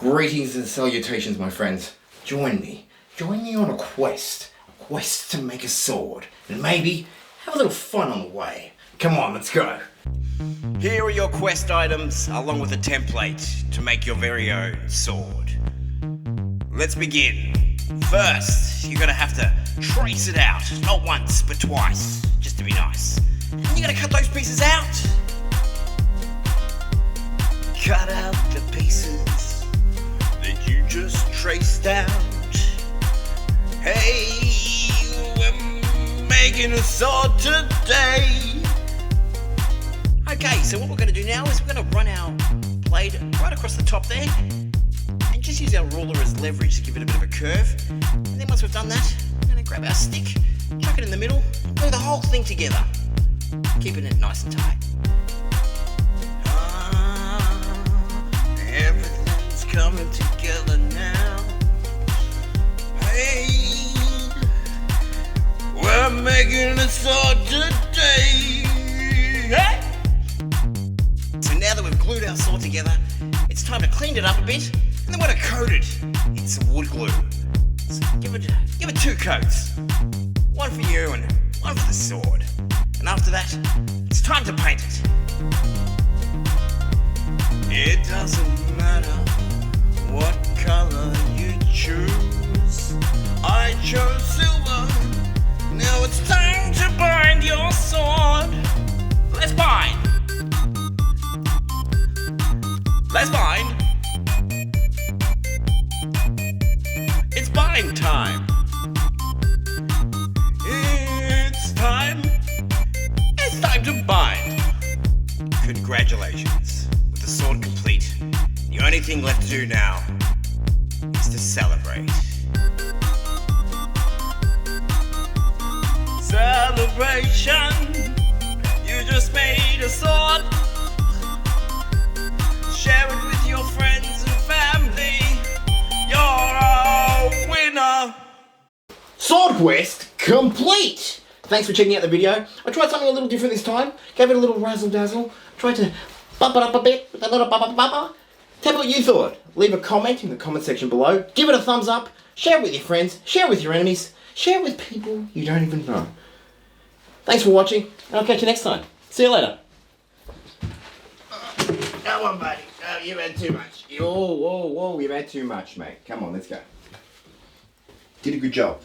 Greetings and salutations, my friends. Join me on a quest to make a sword, and maybe have a little fun on the way. Come on, let's go. Here are your quest items, along with a template to make your very own sword. Let's begin. First, you're gonna have to trace it out, not once, but twice, just to be nice. And you're gonna cut those pieces out. Cut out the pieces that you just traced out. Hey, we're making a sword today. Okay, so what we're going to do now is we're going to run our blade right across the top there and just use our ruler as leverage to give it a bit of a curve. And then once we've done that, we're going to grab our stick, chuck it in the middle, and glue the whole thing together, keeping it nice and tight. Everything's coming together now. Hey, we're making a sword today. Hey! So now that we've glued our sword together, it's time to clean it up a bit, and then we're going to coat it in some wood glue. So give it 2 coats. One for you and one for the sword. And after that, it's time to paint it. It doesn't matter what color you choose. I chose silver. Now it's time to bind your sword. Let's bind. Let's bind. It's bind time. It's time. It's time to bind. Congratulations. With the sword complete, the only thing left to do now is to celebrate. Celebration! You just made a sword. Share it with your friends and family. You're a winner. Sword quest complete! Thanks for checking out the video. I tried something a little different this time. Gave it a little razzle dazzle. Tried to bump it up a bit with a little bumper. Tell me what you thought. Leave a comment in the comment section below. Give it a thumbs up. Share it with your friends. Share it with your enemies. Share it with people you don't even know. Thanks for watching, and I'll catch you next time. See you later. Come on, buddy. Oh, you've had too much. Whoa, you've had too much, mate. Come on, let's go. Did a good job.